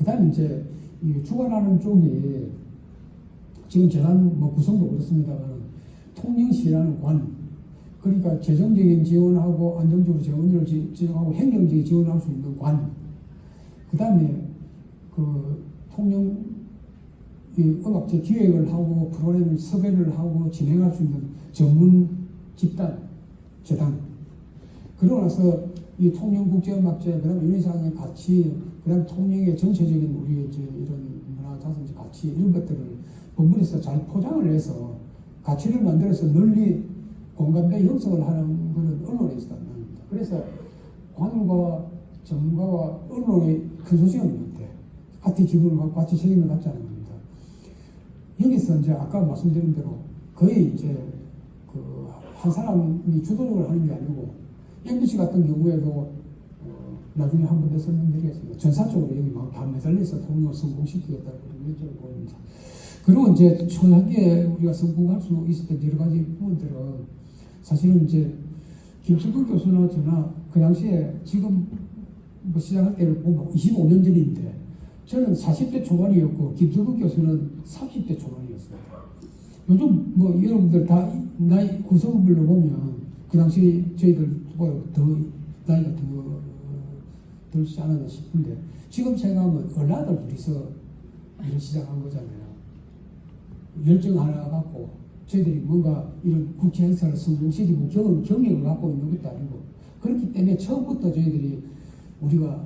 다음에 이제 이 주관하는 쪽이 지금 재단 뭐 구성도 그렇습니다만 통영시라는 관, 그러니까 재정적인 지원하고 안정적으로 재원을 지정하고 행정적인 지원할 수 있는 관, 그 다음에 그 통영 음악제 기획을 하고 프로그램 섭외를 하고 진행할 수 있는 전문 집단, 재단. 그러고 나서 이 통영국제음악제, 그 다음에 윤희상의 가치, 그 다음에 통영의 전체적인 우리 이제 이런 문화자산의 가치, 이런 것들을 본문에서 잘 포장을 해서 가치를 만들어서 널리 공감대 형성을 하는 것은 언론에 있어야 합니다. 그래서 관과 전문가와 언론의 큰 소식은 없는데 같이 기분을 갖고 같이 책임을 갖지 않은 겁니다. 여기서 이제 아까 말씀드린 대로 거의 이제 그 한 사람이 주도적으로 하는 게 아니고 MBC 같은 경우에도 나중에 한 번 더 설명드리겠습니다. 전사적으로 여기 막 다 매달려서 통역을 성공시키겠다고 이런 쪽을 보입니다. 그리고 이제 초창기에 우리가 성공할 수 있었던 여러 가지 부분들은 사실은 이제 김석근 교수나 저나 그 당시에 지금 뭐 시작할 때를 보면 25년 전인데 저는 40대 초반이었고 김석근 교수는 30대 초반이었어요. 요즘 뭐 여러분들 다 나이 구성별로 보면 그 당시 저희들보다 더 나이가 더 들지 않았나 싶은데 지금 생각하면 얼라들 둘이서 일을 시작한 거잖아요. 열정 하나 갖고 저희들이 뭔가 이런 국제 행사를 성공시키고 경력을 갖고 있는 것도 아니고 그렇기 때문에 처음부터 저희들이 우리가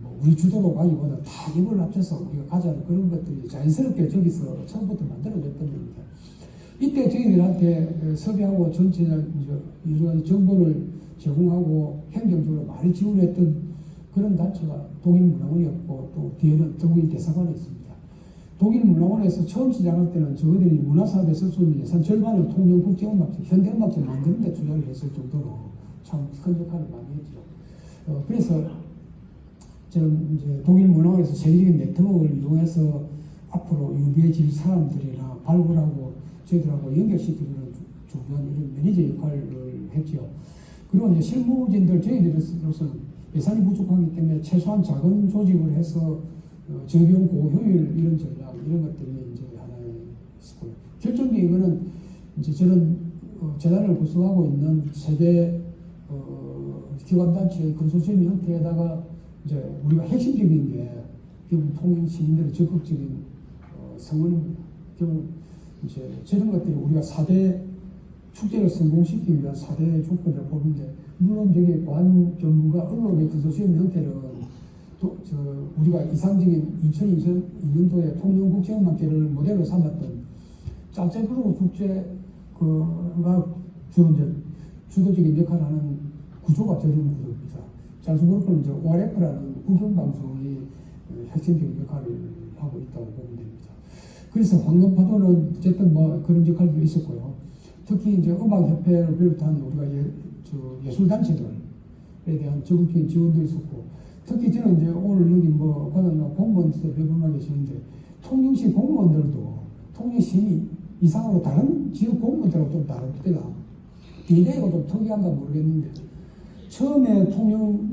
뭐 우리 주도로 가기보다 다 힘을 합쳐서 우리가 가자는 그런 것들이 자연스럽게 저기서 처음부터 만들어졌던 겁니다. 이때 저희들한테 섭외하고 전체적 여러 가지 정보를 제공하고 행정적으로 많이 지원했던 그런 단체가 독일문화원이었고 또 뒤에는 독일 대사관이 있습니다. 독일문화원에서 처음 시작할 때는 저희들이 문화사업에 쓸 수 있는 예산 절반을 통영국제음악제, 현대음악제 만드는 데 투자를 했을 정도로 참 큰 역할을 많이 했죠. 그래서 저는 이제 독일문화원에서 세계적인 네트워크를 이용해서 앞으로 유비해질 사람들이나 발굴하고 저희들하고 연결시키는 중요한 이런 매니저 역할을 했죠. 그리고 이제 실무진들 저희들로서는 예산이 부족하기 때문에 최소한 작은 조직을 해서 적용 고효율 이런 전략 이런 것들이 이제 하나의 있었고요. 결정적인 거는 이제 저는 재단을 구성하고 있는 세계 기관단체의 컨소시엄 형태에다가 이제 우리가 핵심적인 게 결국 통영 시민들의 적극적인 성원입니다. 결국 이제 저런 것들이 우리가 4대 축제를 성공시키기 위한 4대 조건을 보는데 물론 저기 관 전문가 언론의 컨소시엄 형태는 또 우리가 이상적인 2002년도에 통영국제음악제를 모델로 삼았던 짤짤부르 국제가 주로 이제 주도적인 역할을 하는 구조가 저런 구조입니다. 짤짤부르는 이제 ORF라는 국영방송이 핵심적인 역할을 하고 있다고 보면 됩니다. 그래서 황금파도는 어쨌든 뭐 그런 역할도 있었고요. 특히 이제 음악협회를 비롯한 우리가 예술단체들에 대한 적극적인 지원도 있었고, 특히 저는 이제 오늘 여기 뭐 공무원들 몇 분만 계시는데 통영시 공무원들도 통영시 이상으로 다른 지역 공무원들하고 좀 다릅니다. DNA가 좀 특이한가 모르겠는데 처음에 통영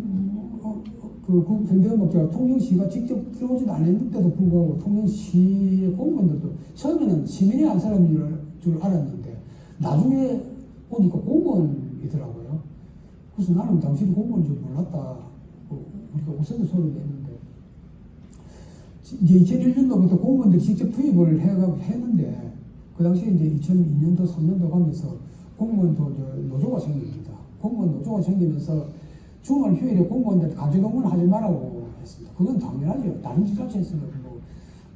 현대음악제가 통영시가 직접 들어오지도 않았는데도 불구하고 통영시의 공무원들도 처음에는 시민이 한 사람인 줄 알았는데 나중에 보니까 공무원이더라고요. 그래서 나는 당신이 공무원인 줄 몰랐다. 우리가 웃어서 소리를 냈는데 이제 2001년도부터 공무원들이 직접 투입을 했는데 그 당시에 이제 2002년도 3년도 가면서 공무원도 노조가 생깁니다. 공무원 노조가 생기면서 주말 휴일에 공무원들 강제동원 하지 말라고 했습니다. 그건 당연하죠. 다른 지자체에서는 뭐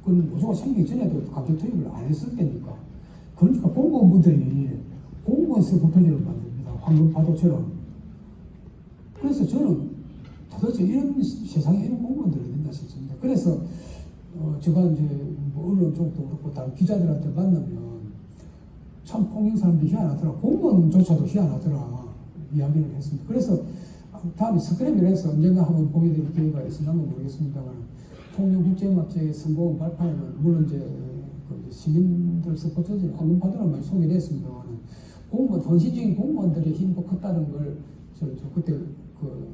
그건 노조가 생기기 전에도 강제 투입을 안 했을 때니까. 그러니까 공무원분들이 공무원 서포터즈를 만듭니다. 황금파도처럼. 그래서 저는 도대체 이런 세상에 이런 공무원들이 된다 싶습니다. 그래서 제가 이제 뭐 언론 쪽도 그렇고 다른 기자들한테 만나면 참 통영 사람들이 희한하더라. 공무원조차도 희한하더라. 이야기를 했습니다. 그래서 다음에 스크램을 해서 언젠가 한번 보여드릴 기회가 있을지 모르겠습니다만 통영국제음악제의 성공을 발판에는 물론 이제 시민들 서포터즈 황금파도는 많이 소개됐습니다만 공무원, 헌신적인 공무원들의 힘도 컸다는 걸 저 그때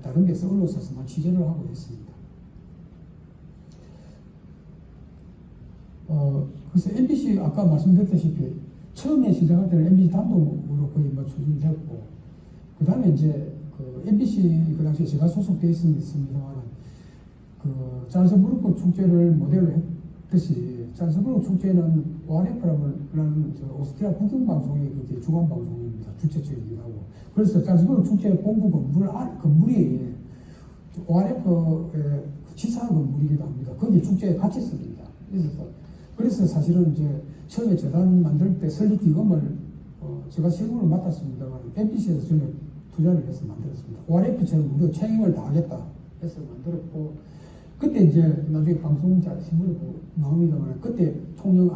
다른 데서 언론사에서만 취재를 하고 있습니다. 그래서 MBC 아까 말씀드렸다시피 처음에 시작할 때는 MBC 단독으로 거의 뭐 추진됐고 그 다음에 이제 그 MBC 그 당시에 제가 소속돼 있습니다만 그 짤스부르크 축제를 모델로 했듯이 짤스부르크 축제는 ORF라는 오스트리아 국영방송의 그 주관 방송입니다. 주최측이기도 하고 그래서 짤스부르크 축제 본부 건물이 ORF의 지사 건물이기도 합니다. 거기 축제에 같이 씁니다. 그래서 사실은 이제 처음에 재단 만들 때 설립 기금을 제가 실무를 맡았습니다만 MBC에서 전에 투자를 해서 만들었습니다. ORF처럼 우리가 책임을 다하겠다 해서 만들었고 그때 이제 나중에 방송자 신문에 나옵니다만 그때 통영